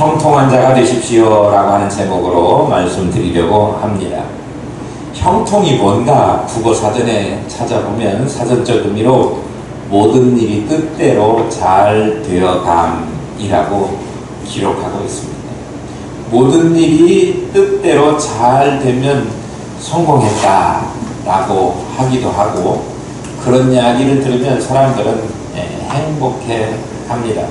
형통한 자가 되십시오 라고 하는 제목으로 말씀드리려고 합니다. 형통이 뭔가 국어사전에 찾아보면 사전적 의미로 모든 일이 뜻대로 잘 되어감이라고 기록하고 있습니다. 모든 일이 뜻대로 잘 되면 성공했다 라고 하기도 하고, 그런 이야기를 들으면 사람들은 행복해 합니다.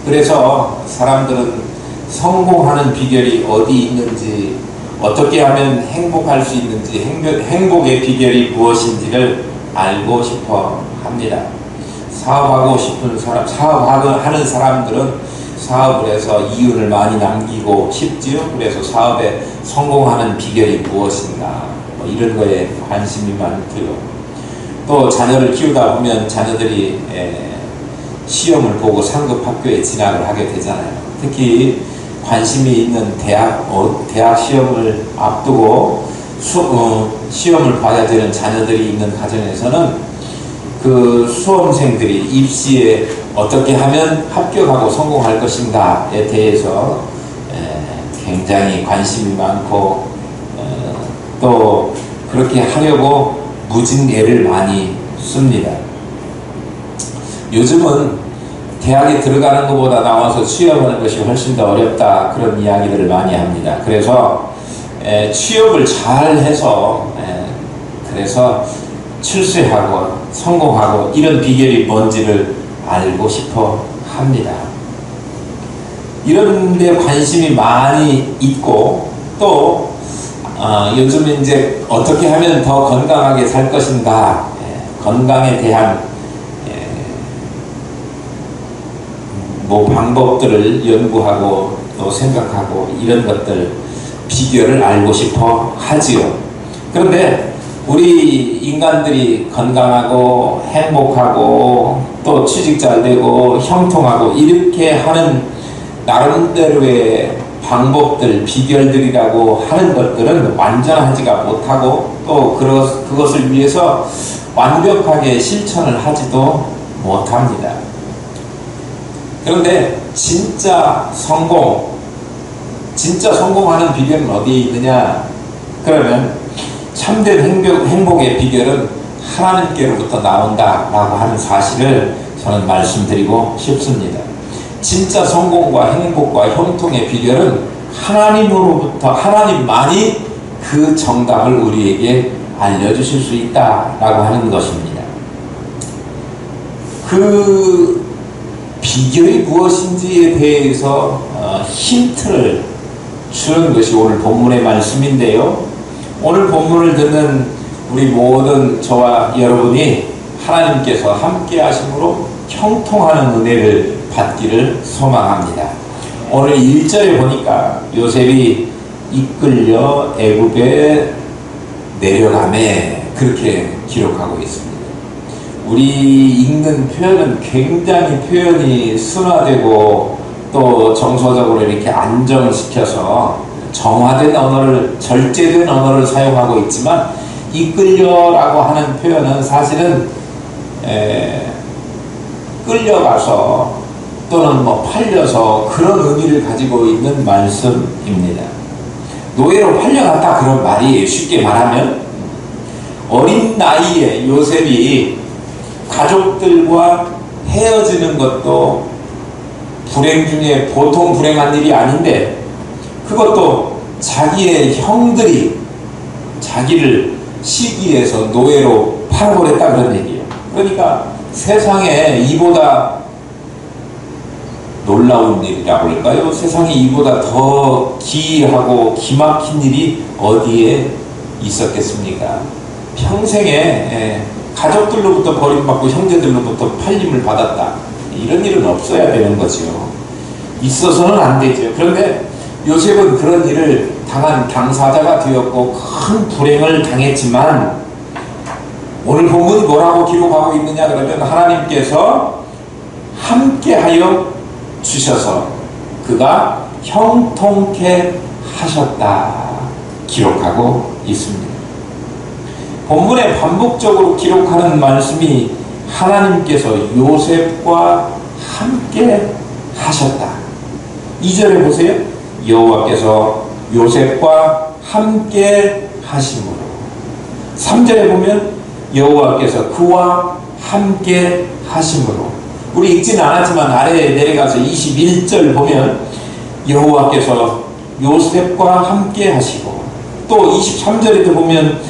그래서 사람들은 성공하는 비결이 어디 있는지, 어떻게 하면 행복할 수 있는지, 행복의 비결이 무엇인지를 알고 싶어 합니다. 사업하고 싶은 사람, 사업하는 사람들은 사업을 해서 이윤을 많이 남기고 싶지요. 그래서 사업에 성공하는 비결이 무엇인가, 뭐 이런 거에 관심이 많고요. 또 자녀를 키우다 보면 자녀들이 시험을 보고 상급 학교에 진학을 하게 되잖아요. 특히 관심이 있는 대학 시험을 앞두고 시험을 봐야 되는 자녀들이 있는 가정에서는 그 수험생들이 입시에 어떻게 하면 합격하고 성공할 것인가에 대해서 굉장히 관심이 많고, 또 그렇게 하려고 무진애를 많이 씁니다. 요즘은 대학에 들어가는 것보다 나와서 취업하는 것이 훨씬 더 어렵다, 그런 이야기들을 많이 합니다. 그래서 취업을 잘 해서 그래서 출세하고 성공하고 이런 비결이 뭔지를 알고 싶어 합니다. 이런 데 관심이 많이 있고, 또 요즘 이제 어떻게 하면 더 건강하게 살 것인가, 건강에 대한 뭐 방법들을 연구하고 또 생각하고, 이런 것들 비결을 알고 싶어 하지요. 그런데 우리 인간들이 건강하고 행복하고 또 취직 잘 되고 형통하고 이렇게 하는 나름대로의 방법들, 비결들이라고 하는 것들은 완전하지가 못하고, 또 그것을 위해서 완벽하게 실천을 하지도 못합니다. 그런데 진짜 성공하는 비결은 어디에 있느냐? 그러면 참된 행복의 비결은 하나님께로부터 나온다라고 하는 사실을 저는 말씀드리고 싶습니다. 진짜 성공과 행복과 형통의 비결은 하나님으로부터, 하나님만이 그 정답을 우리에게 알려주실 수 있다라고 하는 것입니다. 그 비결이 무엇인지에 대해서 힌트를 주는 것이 오늘 본문의 말씀인데요. 오늘 본문을 듣는 우리 모든 저와 여러분이 하나님께서 함께 하심으로 형통하는 은혜를 받기를 소망합니다. 오늘 1절에 보니까 요셉이 이끌려 애굽에 내려가매, 그렇게 기록하고 있습니다. 우리 읽는 표현은 굉장히 표현이 순화되고 또 정서적으로 이렇게 안정을 시켜서 정화된 언어를, 절제된 언어를 사용하고 있지만, 이끌려라고 하는 표현은 사실은 끌려가서 또는 뭐 팔려서 그런 의미를 가지고 있는 말씀입니다. 노예로 팔려갔다, 그런 말이에요. 쉽게 말하면 어린 나이에 요셉이 가족들과 헤어지는 것도 불행 중에 보통 불행한 일이 아닌데, 그것도 자기의 형들이 자기를 시기해서 노예로 팔아버렸다, 그런 얘기예요. 그러니까 세상에 이보다 놀라운 일이라고 할까요? 세상에 이보다 더 기이하고 기막힌 일이 어디에 있었겠습니까? 평생에 가족들로부터 버림받고 형제들로부터 팔림을 받았다, 이런 일은 없어야 되는 거죠. 있어서는 안 되죠. 그런데 요셉은 그런 일을 당한 당사자가 되었고 큰 불행을 당했지만, 오늘 본문이 뭐라고 기록하고 있느냐 그러면 하나님께서 함께하여 주셔서 그가 형통케 하셨다 기록하고 있습니다. 본문에 반복적으로 기록하는 말씀이 하나님께서 요셉과 함께 하셨다, 2절에 보세요. 여호와께서 요셉과 함께 하심으로. 3절에 보면 여호와께서 그와 함께 하심으로. 우리 읽지는 않았지만 아래에 내려가서 21절 보면 여호와께서 요셉과 함께 하시고, 또 23절에도 보면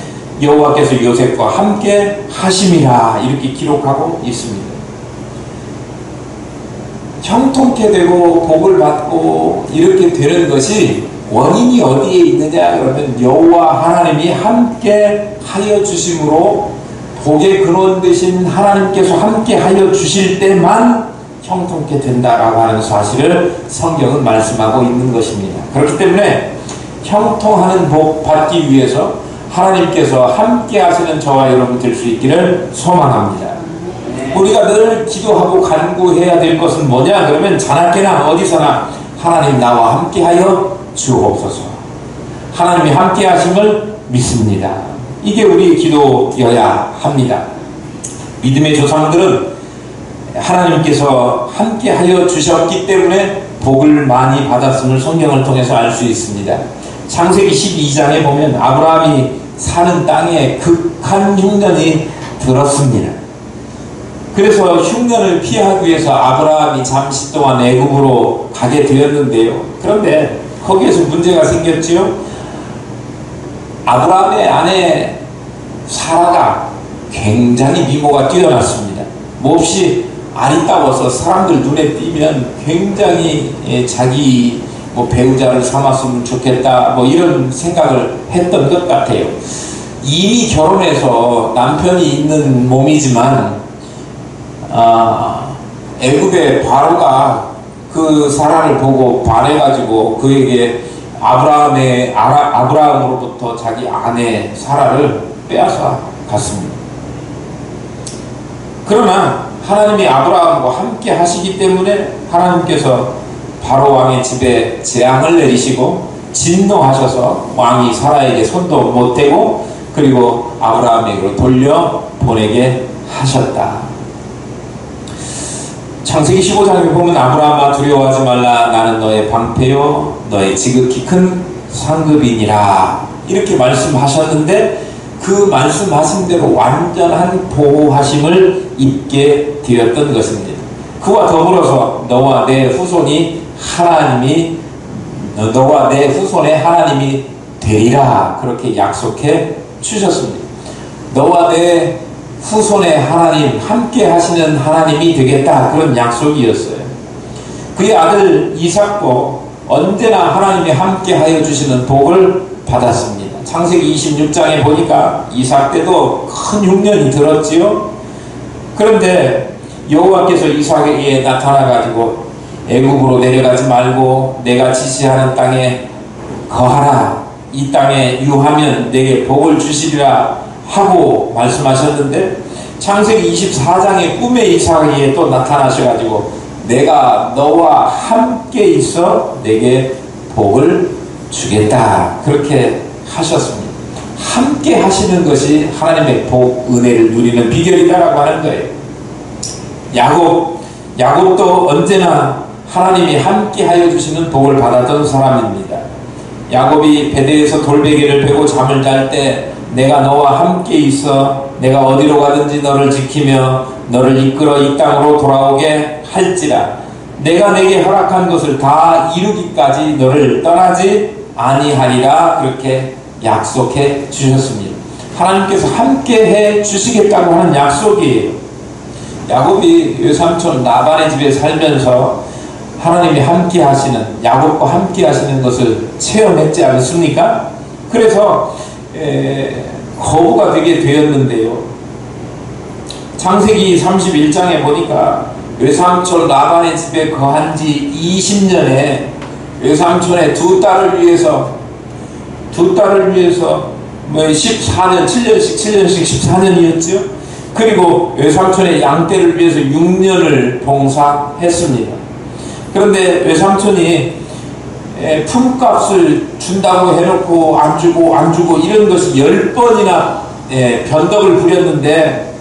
여호와께서 요셉과 함께 하심이라 이렇게 기록하고 있습니다. 형통케 되고 복을 받고 이렇게 되는 것이 원인이 어디에 있느냐 그러면 여호와 하나님이 함께 하여 주심으로, 복의 근원 되신 하나님께서 함께 하여 주실 때만 형통케 된다라고 하는 사실을 성경은 말씀하고 있는 것입니다. 그렇기 때문에 형통하는 복 받기 위해서 하나님께서 함께 하시는 저와 여러분 될 수 있기를 소망합니다. 우리가 늘 기도하고 간구해야 될 것은 뭐냐 그러면 자나깨나 어디서나 하나님 나와 함께하여 주옵소서. 하나님이 함께 하심을 믿습니다. 이게 우리의 기도여야 합니다. 믿음의 조상들은 하나님께서 함께하여 주셨기 때문에 복을 많이 받았음을 성경을 통해서 알 수 있습니다. 창세기 12장에 보면 아브라함이 사는 땅에 극한 흉년이 들었습니다. 그래서 흉년을 피하기 위해서 아브라함이 잠시 동안 애굽으로 가게 되었는데요. 그런데 거기에서 문제가 생겼지요. 아브라함의 아내 사라가 굉장히 미모가 뛰어났습니다. 몹시 아리따워서 사람들 눈에 띄면 굉장히 자기 배우자를 삼았으면 좋겠다 이런 생각을 했던 것 같아요. 이미 결혼해서 남편이 있는 몸이지만 애굽의 바로가 그 사라를 보고 반해가지고 그에게 아브라함으로부터 자기 아내 사라를 빼앗아 갔습니다. 그러나 하나님이 아브라함과 함께 하시기 때문에 하나님께서 바로 왕의 집에 재앙을 내리시고 진노하셔서 왕이 사라에게 손도 못 대고 그리고 아브라함에게로 돌려보내게 하셨다. 창세기 15장에 보면 아브라함아 두려워하지 말라. 나는 너의 방패요 너의 지극히 큰 상급이니라 이렇게 말씀하셨는데 그 말씀하신 대로 완전한 보호하심을 입게 되었던 것입니다. 그와 더불어서 너와 내 후손의 하나님이 되리라 그렇게 약속해 주셨습니다. 너와 내 후손의 하나님, 함께 하시는 하나님이 되겠다 그런 약속이었어요. 그의 아들 이삭도 언제나 하나님이 함께 하여 주시는 복을 받았습니다. 창세기 26장에 보니까 이삭 때도 큰 흉년이 들었지요. 그런데 여호와께서 이삭에게 나타나가지고 애굽으로 내려가지 말고 내가 지시하는 땅에 거하라. 이 땅에 유하면 내게 복을 주시리라 하고 말씀하셨는데 창세기 24장에 꿈에 이삭에게 또 나타나셔가지고 내가 너와 함께 있어 내게 복을 주겠다 그렇게 하셨습니다. 함께 하시는 것이 하나님의 복, 은혜를 누리는 비결이다라고 하는 거예요. 야곱도 언제나 하나님이 함께 하여 주시는 복을 받았던 사람입니다. 야곱이 베델에서 돌베개를 베고 잠을 잘 때 내가 너와 함께 있어 내가 어디로 가든지 너를 지키며 너를 이끌어 이 땅으로 돌아오게 할지라 내가 내게 허락한 것을 다 이루기까지 너를 떠나지 아니하리라 그렇게 약속해 주셨습니다. 하나님께서 함께 해 주시겠다고 하는 약속이에요. 야곱이 외삼촌 라반의 집에 살면서 하나님이 함께 하시는, 야곱과 함께 하시는 것을 체험했지 않습니까? 그래서 거부가 되게 되었는데요. 창세기 31장에 보니까 외삼촌 라반의 집에 거한 지 20년에 외삼촌의 두 딸을 위해서 14년, 7년씩 14년이었죠. 그리고 외삼촌의 양떼를 위해서 6년을 봉사했습니다. 그런데 외삼촌이 품값을 준다고 해놓고 안 주고 이런 것이 10번이나 변덕을 부렸는데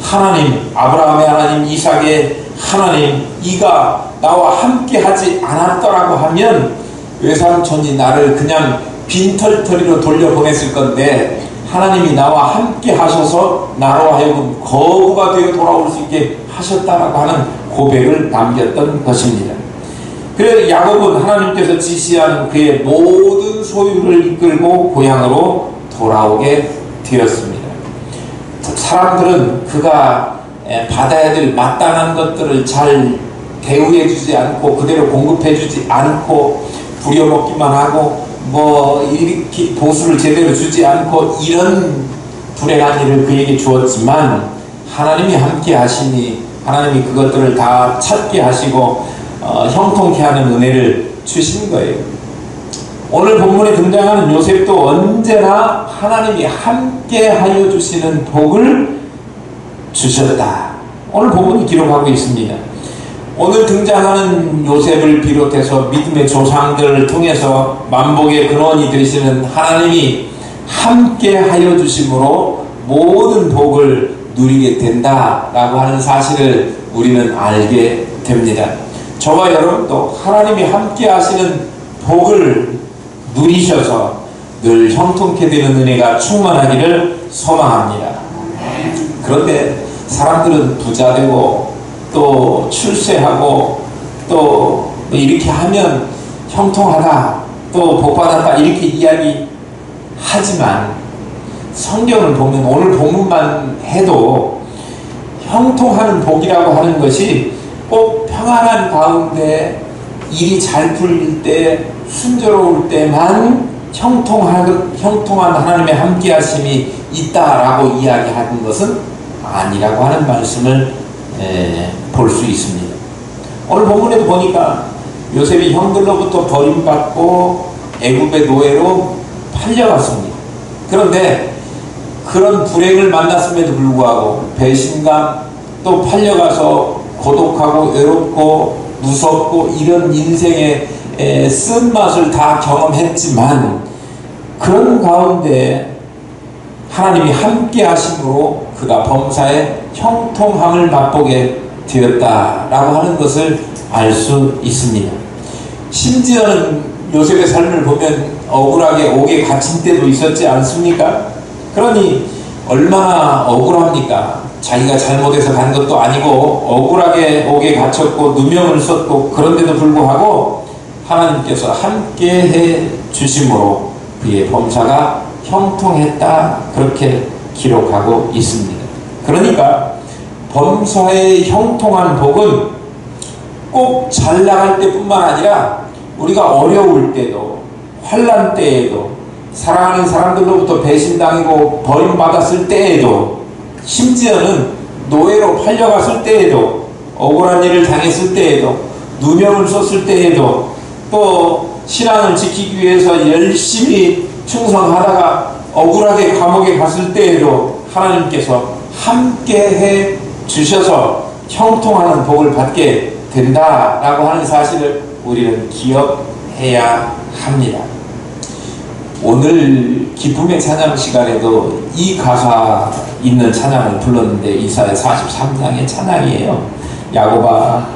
하나님, 아브라함의 하나님, 이삭의 하나님 이가 나와 함께 하지 않았더라고 하면 외삼촌이 나를 그냥 빈털터리로 돌려보냈을 건데 하나님이 나와 함께 하셔서 나로 하여금 거부가 되어 돌아올 수 있게 하셨다라고 하는 고백을 남겼던 것입니다. 그래서 야곱은 하나님께서 지시한 그의 모든 소유를 이끌고 고향으로 돌아오게 되었습니다. 사람들은 그가 받아야 될 마땅한 것들을 잘 대우해 주지 않고 그대로 공급해 주지 않고 부려먹기만 하고 뭐 이렇게 보수를 제대로 주지 않고 이런 불행한 일을 그에게 주었지만 하나님이 함께 하시니 하나님이 그것들을 다 찾게 하시고 형통케 하는 은혜를 주신 거예요. 오늘 본문에 등장하는 요셉도 언제나 하나님이 함께 하여 주시는 복을 주셨다. 오늘 본문이 기록하고 있습니다. 오늘 등장하는 요셉을 비롯해서 믿음의 조상들을 통해서 만복의 근원이 되시는 하나님이 함께 하여 주심으로 모든 복을 누리게 된다라고 하는 사실을 우리는 알게 됩니다. 저와 여러분도 하나님이 함께 하시는 복을 누리셔서 늘 형통케 되는 은혜가 충만하기를 소망합니다. 그런데 사람들은 부자되고 또 출세하고 또 이렇게 하면 형통하다 또 복받았다 이렇게 이야기하지만 성경을 보면 오늘 본문만 해도 형통하는 복이라고 하는 것이 꼭 평안한 가운데 일이 잘 풀릴 때 순조로울 때만 형통한 하나님의 함께하심이 있다라고 이야기하는 것은 아니라고 하는 말씀을 볼 수 있습니다. 오늘 본문에도 보니까 요셉이 형들로부터 버림받고 애굽의 노예로 팔려갔습니다. 그런데 그런 불행을 만났음에도 불구하고 배신감 또 팔려가서 고독하고 외롭고 무섭고 이런 인생의 쓴맛을 다 경험했지만 그런 가운데 하나님이 함께 하심으로 그가 범사의 형통함을 맛보게 되었다라고 하는 것을 알 수 있습니다. 심지어는 요셉의 삶을 보면 억울하게 옥에 갇힌 때도 있었지 않습니까? 그러니 얼마나 억울합니까? 자기가 잘못해서 간 것도 아니고 억울하게 옥에 갇혔고 누명을 썼고 그런데도 불구하고 하나님께서 함께해 주심으로 그의 범사가 형통했다 그렇게 기록하고 있습니다. 그러니까 범사의 형통한 복은 꼭 잘 나갈 때뿐만 아니라 우리가 어려울 때도 환난 때에도 사랑하는 사람들로부터 배신당하고 버림받았을 때에도 심지어는 노예로 팔려갔을 때에도 억울한 일을 당했을 때에도 누명을 썼을 때에도 또 신앙을 지키기 위해서 열심히 충성하다가 억울하게 감옥에 갔을 때에도 하나님께서 함께해 주셔서 형통하는 복을 받게 된다라고 하는 사실을 우리는 기억해야 합니다. 오늘 기쁨의 찬양 시간에도 이 가사 있는 찬양을 불렀는데 이사야 43장의 찬양이에요. 야곱아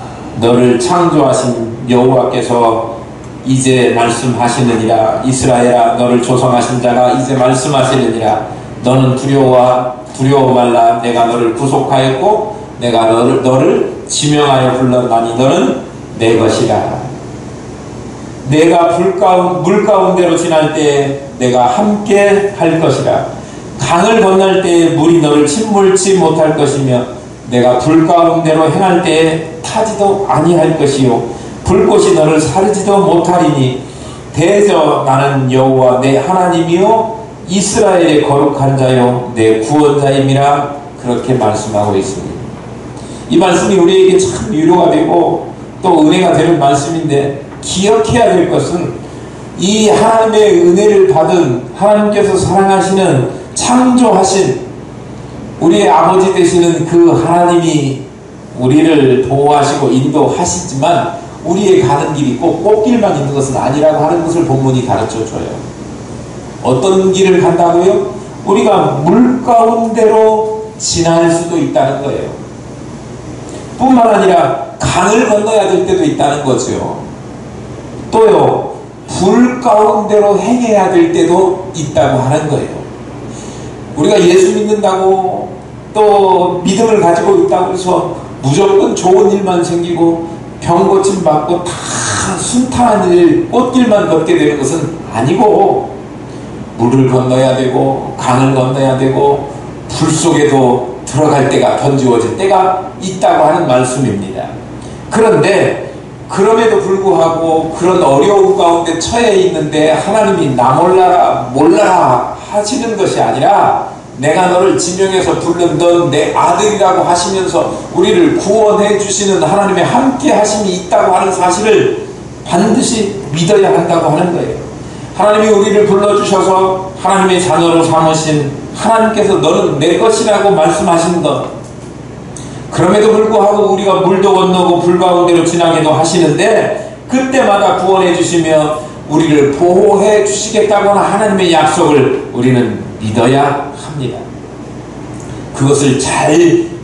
너를 창조하신 여호와께서 이제 말씀하시느니라. 이스라엘아 너를 조성하신 자가 이제 말씀하시느니라. 너는 두려워 말라. 내가 너를 구속하였고 내가 너를 지명하여 불렀나니 너는 내 것이라. 내가 물 가운데로 지날 때 내가 함께 할 것이라. 강을 건널 때 물이 너를 침몰치 못할 것이며 내가 불 가운데로 행할 때에 타지도 아니할 것이요 불꽃이 너를 사르지도 못하리니 대저 나는 여호와 내 하나님이요 이스라엘의 거룩한 자요 내 구원자임이라 그렇게 말씀하고 있습니다. 이 말씀이 우리에게 참 위로가 되고 또 은혜가 되는 말씀인데 기억해야 될 것은 이 하나님의 은혜를 받은 하나님께서 사랑하시는 창조하신 우리의 아버지 되시는 그 하나님이 우리를 보호하시고 인도하시지만 우리의 가는 길이 꼭 꽃길만 있는 것은 아니라고 하는 것을 본문이 가르쳐줘요. 어떤 길을 간다고요? 우리가 물 가운데로 지날 수도 있다는 거예요. 뿐만 아니라 강을 건너야 될 때도 있다는 거죠. 또요, 불 가운데로 행해야 될 때도 있다고 하는 거예요. 우리가 예수 믿는다고 또 믿음을 가지고 있다고 해서 무조건 좋은 일만 생기고 병 고침 받고 다 순탄한 일, 꽃길만 걷게 되는 것은 아니고, 물을 건너야 되고 강을 건너야 되고 불 속에도 들어갈 때가, 던지워질 때가 있다고 하는 말씀입니다. 그런데 그럼에도 불구하고 그런 어려움 가운데 처해 있는데 하나님이 나 몰라라 하시는 것이 아니라, 내가 너를 지명해서 부른 넌 내 아들이라고 하시면서 우리를 구원해 주시는 하나님의 함께 하심이 있다고 하는 사실을 반드시 믿어야 한다고 하는 거예요. 하나님이 우리를 불러주셔서 하나님의 자녀로 삼으신 하나님께서 너는 내 것이라고 말씀하신 것, 그럼에도 불구하고 우리가 물도 건너고 불 가운데로 지나게도 하시는데 그때마다 구원해 주시며 우리를 보호해 주시겠다고 하는 하나님의 약속을 우리는 믿어야 합니다. 그것을 잘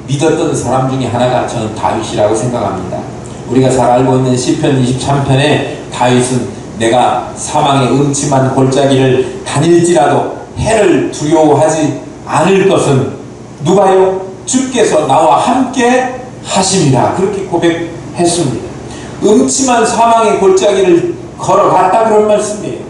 믿었던 사람 중에 하나가 저는 다윗이라고 생각합니다. 우리가 잘 알고 있는 시편 23편에 다윗은 내가 사망의 음침한 골짜기를 다닐지라도 해를 두려워하지 않을 것은 누가요? 주께서 나와 함께 하심이라, 그렇게 고백했습니다. 음침한 사망의 골짜기를 걸어갔다 그런 말씀이에요.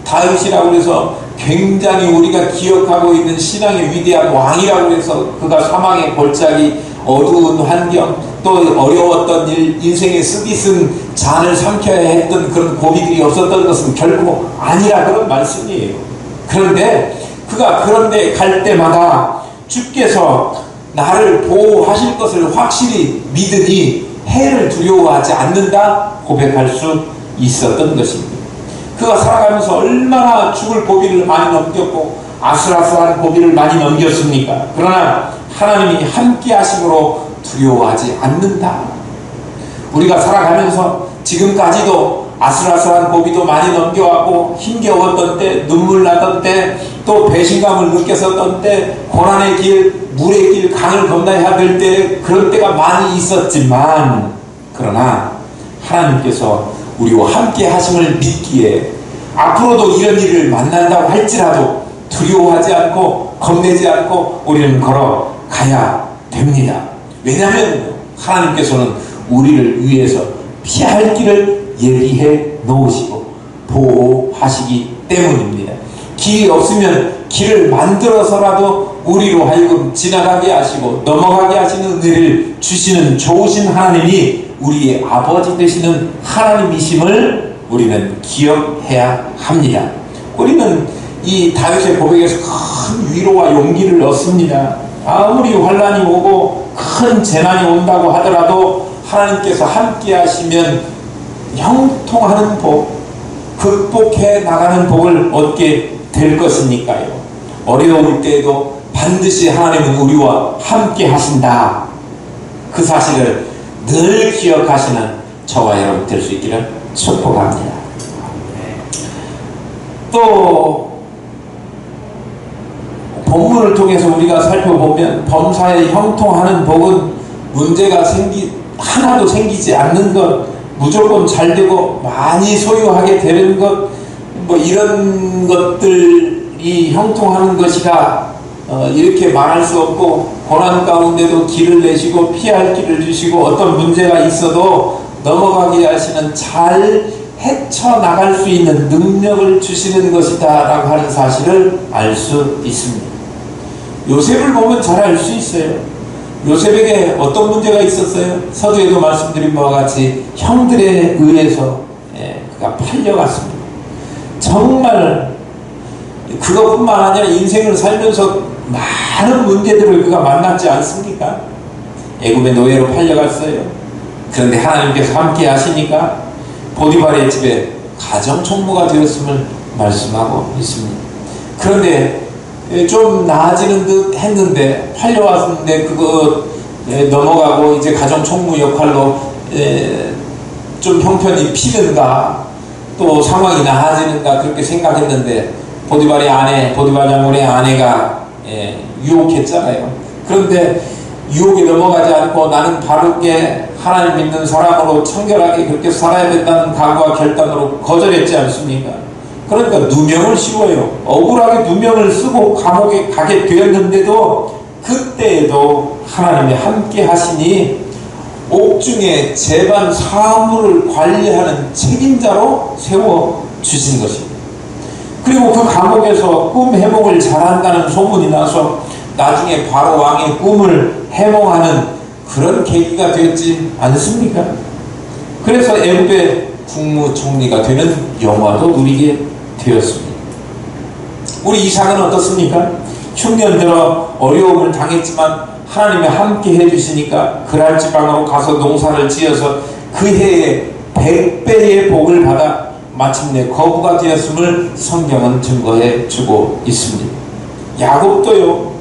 다윗이라고 해서 굉장히 우리가 기억하고 있는 신앙의 위대한 왕이라고 해서 그가 사망의 골짜기, 어두운 환경, 또 어려웠던 일, 인생의 쓰디쓴 잔을 삼켜야 했던 그런 고비들이 없었던 것은 결코 아니라 그런 말씀이에요. 그런데 그가 그런데 갈 때마다 주께서 나를 보호하실 것을 확실히 믿으니 해를 두려워하지 않는다 고백할 수 있었던 것입니다. 그가 살아가면서 얼마나 죽을 고비를 많이 넘겼고 아슬아슬한 고비를 많이 넘겼습니까? 그러나 하나님이 함께 하심으로 두려워하지 않는다. 우리가 살아가면서 지금까지도 아슬아슬한 고비도 많이 넘겨왔고 힘겨웠던 때, 눈물 나던 때, 또 배신감을 느꼈었던 때, 고난의 길, 물의 길, 강을 건너야 될 때, 그런 때가 많이 있었지만, 그러나 하나님께서 우리와 함께 하심을 믿기에 앞으로도 이런 일을 만난다고 할지라도 두려워하지 않고 겁내지 않고 우리는 걸어가야 됩니다. 왜냐하면 하나님께서는 우리를 위해서 피할 길을 예비해 놓으시고 보호하시기 때문입니다. 길이 없으면 길을 만들어서라도 우리로 하여금 지나가게 하시고 넘어가게 하시는 은혜를 주시는 좋으신 하나님이 우리의 아버지 되시는 하나님이심을 우리는 기억해야 합니다. 우리는 이 다윗의 고백에서 큰 위로와 용기를 얻습니다. 아무리 환난이 오고 큰 재난이 온다고 하더라도 하나님께서 함께 하시면 형통하는 복, 극복해 나가는 복을 얻게 될 것이니까요. 어려울 때에도 반드시 하나님은 우리와 함께 하신다. 그 사실을 늘 기억하시는 저와 여러분 될 수 있기를 축복합니다. 또 본문을 통해서 우리가 살펴보면 범사에 형통하는 복은 문제가 하나도 생기지 않는 것, 무조건 잘 되고 많이 소유하게 되는 것, 뭐 이런 것들이 형통하는 것이다 이렇게 말할 수 없고, 고난 가운데도 길을 내시고 피할 길을 주시고 어떤 문제가 있어도 넘어가게 하시는 잘 헤쳐나갈 수 있는 능력을 주시는 것이다 라고 하는 사실을 알 수 있습니다. 요셉을 보면 잘 알 수 있어요. 요셉에게 어떤 문제가 있었어요? 서두에도 말씀드린 바와 같이 형들에 의해서 그가 팔려갔습니다. 정말 그것뿐만 아니라 인생을 살면서 많은 문제들을 그가 만났지 않습니까? 애굽의 노예로 팔려갔어요. 그런데 하나님께서 함께 하시니까 보디발의 집에 가정총무가 되었음을 말씀하고 있습니다. 그런데 좀 나아지는 듯 했는데, 팔려왔는데 그거 넘어가고 이제 가정총무 역할로 좀 형편이 피는가 또 상황이 나아지는가 그렇게 생각했는데, 보디발 장군의 아내가 유혹했잖아요. 그런데 유혹에 넘어가지 않고 나는 바르게 하나님 믿는 사람으로 청결하게 그렇게 살아야 된다는 각오와 결단으로 거절했지 않습니까? 그러니까 누명을 씌워요. 억울하게 누명을 쓰고 감옥에 가게 되었는데도 그때에도 하나님이 함께 하시니 옥중에 재반 사물을 관리하는 책임자로 세워주신 것입니다. 그리고 그 감옥에서 꿈 해몽을 잘한다는 소문이 나서 나중에 바로 왕의 꿈을 해몽하는 그런 계기가 되었지 않습니까? 그래서 애굽의 국무총리가 되는 영화도 누리게 되었습니다. 우리 이삭은 어떻습니까? 흉년 들어 어려움을 당했지만 하나님이 함께 해주시니까 그랄 지방으로 가서 농사를 지어서 그 해에 100배의 복을 받아 마침내 거부가 되었음을 성경은 증거해 주고 있습니다. 야곱도요,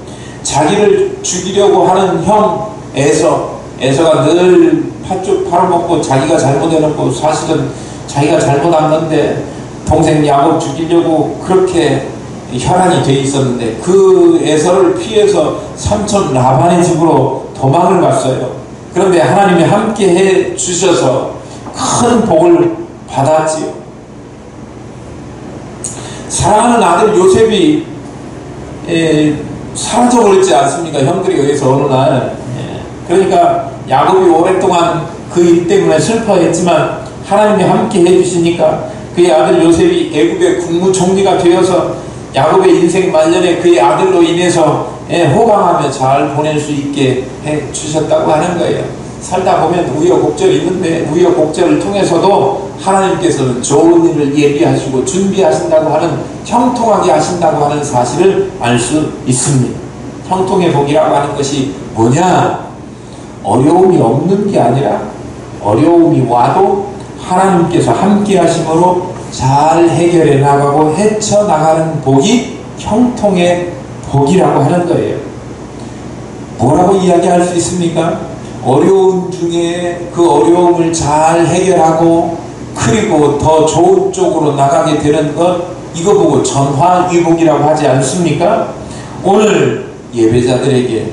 자기를 죽이려고 하는 형 에서가 늘 팥죽 팔아먹고 자기가 잘못해놓고 사실은 자기가 잘못한 건데 동생 야곱 죽이려고 그렇게 혈안이 돼 있었는데 그 에서를 피해서 삼촌 라반의 집으로 도망을 갔어요. 그런데 하나님이 함께 해 주셔서 큰 복을 받았지요. 사랑하는 아들 요셉이 사라져버렸지 않습니까? 형들에 의해서 어느 날. 그러니까 야곱이 오랫동안 그 일 때문에 슬퍼했지만 하나님이 함께 해주시니까 그의 아들 요셉이 애굽의 국무총리가 되어서 야곱의 인생 말년에 그의 아들로 인해서 호강하며 잘 보낼 수 있게 해주셨다고 하는 거예요. 살다 보면 우여곡절이 있는데 우여곡절을 통해서도 하나님께서는 좋은 일을 예비하시고 준비하신다고 하는, 형통하게 하신다고 하는 사실을 알 수 있습니다. 형통의 복이라고 하는 것이 뭐냐? 어려움이 없는 게 아니라 어려움이 와도 하나님께서 함께 하심으로 잘 해결해 나가고 헤쳐나가는 복이 형통의 복이라고 하는 거예요. 뭐라고 이야기할 수 있습니까? 어려움 중에 그 어려움을 잘 해결하고 그리고 더 좋은 쪽으로 나가게 되는 것, 이거 보고 전화위복이라고 하지 않습니까? 오늘 예배자들에게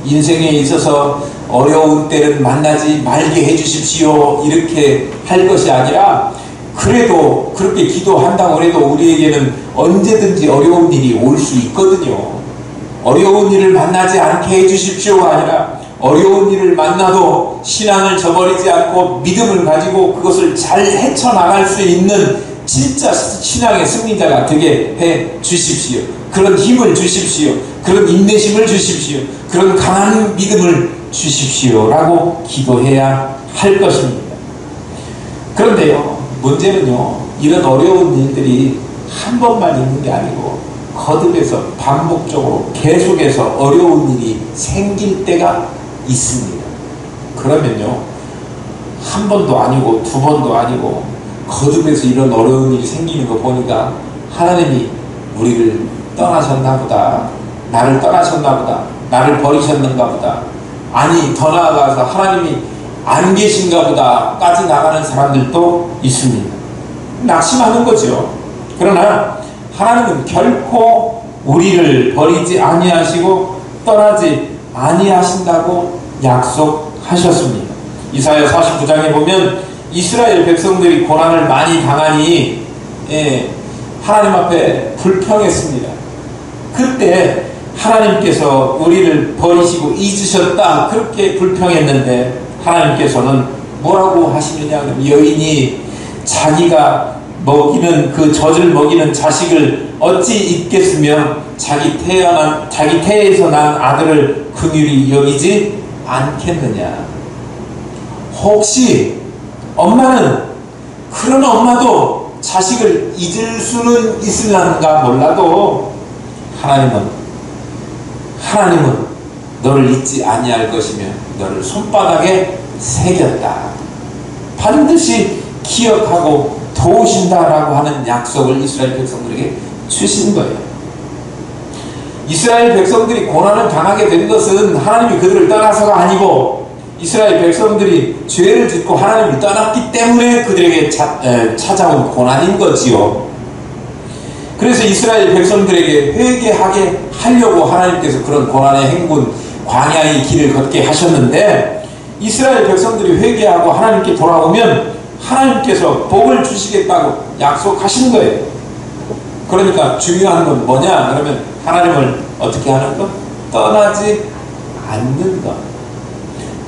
인생에 있어서 어려운 때는 만나지 말게 해주십시오 이렇게 할 것이 아니라, 그래도 그렇게 기도한다고 해도 우리에게는 언제든지 어려운 일이 올 수 있거든요. 어려운 일을 만나지 않게 해주십시오가 아니라 어려운 일을 만나도 신앙을 저버리지 않고 믿음을 가지고 그것을 잘 헤쳐나갈 수 있는 진짜 신앙의 승리자가 되게 해 주십시오. 그런 힘을 주십시오. 그런 인내심을 주십시오. 그런 강한 믿음을 주십시오 라고 기도해야 할 것입니다. 그런데요, 문제는요, 이런 어려운 일들이 한 번만 있는 게 아니고 거듭해서 반복적으로 계속해서 어려운 일이 생길 때가 있습니다. 그러면요, 한 번도 아니고 두 번도 아니고 거듭해서 이런 어려운 일이 생기는 거 보니까 하나님이 우리를 떠나셨나 보다, 나를 떠나셨나 보다, 나를 버리셨는가 보다, 아니 더 나아가서 하나님이 안 계신가 보다 까지 나가는 사람들도 있습니다. 낙심하는 거죠. 그러나 하나님은 결코 우리를 버리지 아니하시고 떠나지 아니하신다고 약속하셨습니다. 이사야 49장에 보면 이스라엘 백성들이 고난을 많이 당하니 하나님 앞에 불평했습니다. 그때 하나님께서 우리를 버리시고 잊으셨다 그렇게 불평했는데 하나님께서는 뭐라고 하시느냐, 여인이 자기가 먹이는 그 젖을 먹이는 자식을 어찌 잊겠으며 자기 태에서 난 아들을 긍휼히 여기지 않겠느냐. 혹시 엄마는, 그런 엄마도 자식을 잊을 수는 있을란가 몰라도 하나님은 너를 잊지 아니할 것이며 너를 손바닥에 새겼다, 반드시 기억하고 도우신다라고 하는 약속을 이스라엘 백성들에게 주신 거예요. 이스라엘 백성들이 고난을 당하게 된 것은 하나님이 그들을 떠나서가 아니고 이스라엘 백성들이 죄를 짓고 하나님을 떠났기 때문에 그들에게 찾아온 고난인 거지요. 그래서 이스라엘 백성들에게 회개하게 하려고 하나님께서 그런 고난의 행군, 광야의 길을 걷게 하셨는데 이스라엘 백성들이 회개하고 하나님께 돌아오면 하나님께서 복을 주시겠다고 약속하신 거예요. 그러니까 중요한 건 뭐냐? 그러면 하나님을 어떻게 하는 것? 떠나지 않는 것.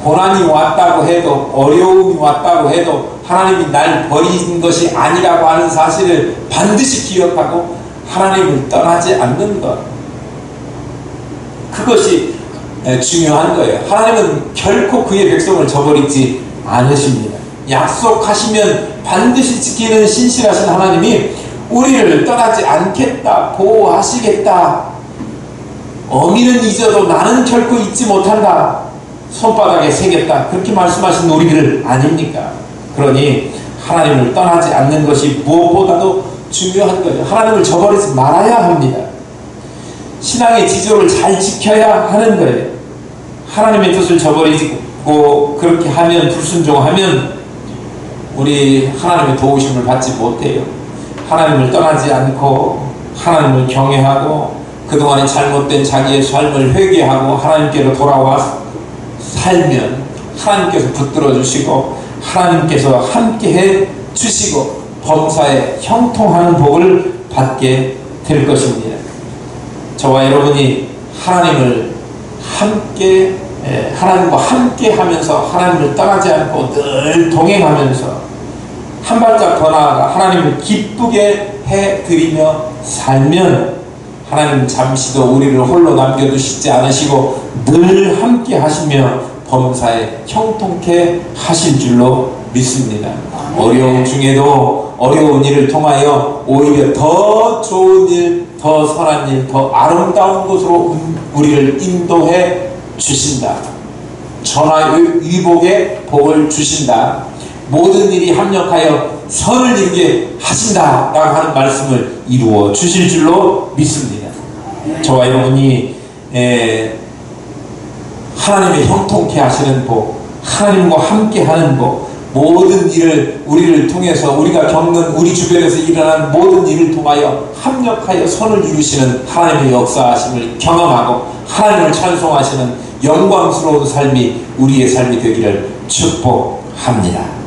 고난이 왔다고 해도, 어려움이 왔다고 해도 하나님이 날 버린 것이 아니라고 하는 사실을 반드시 기억하고 하나님을 떠나지 않는 것. 그것이 중요한 거예요. 하나님은 결코 그의 백성을 저버리지 않으십니다. 약속하시면 반드시 지키는 신실하신 하나님이 우리를 떠나지 않겠다, 보호하시겠다. 어미는 잊어도 나는 결코 잊지 못한다. 손바닥에 새겼다. 그렇게 말씀하신 우리들 아닙니까? 그러니 하나님을 떠나지 않는 것이 무엇보다도 중요한 거예요. 하나님을 저버리지 말아야 합니다. 신앙의 지조를 잘 지켜야 하는 거예요. 하나님의 뜻을 저버리고 그렇게 하면, 불순종하면 우리 하나님의 도우심을 받지 못해요. 하나님을 떠나지 않고 하나님을 경외하고 그동안의 잘못된 자기의 삶을 회개하고 하나님께로 돌아와 살면 하나님께서 붙들어 주시고 하나님께서 함께해 주시고 범사에 형통하는 복을 받게 될 것입니다. 저와 여러분이 하나님과 함께 하면서 하나님을 떠나지 않고 늘 동행하면서 한 발짝 더 나아가 하나님을 기쁘게 해드리며 살면 하나님 잠시도 우리를 홀로 남겨두시지 않으시고 늘 함께 하시며 범사에 형통케 하실 줄로 믿습니다. 어려움 중에도 어려운 일을 통하여 오히려 더 좋은 일, 더 선한 일, 더 아름다운 곳으로 우리를 인도해 주신다. 전화위복의 복을 주신다. 모든 일이 합력하여 선을 이루게 하신다 라고 하는 말씀을 이루어 주실 줄로 믿습니다. 저와 여러분이 하나님의 형통케 하시는 복, 하나님과 함께 하는 복, 모든 일을 우리를 통해서 우리가 겪는 우리 주변에서 일어나는 모든 일을 통하여 합력하여 선을 이루시는 하나님의 역사하심을 경험하고 하나님을 찬송하시는 영광스러운 삶이 우리의 삶이 되기를 축복합니다.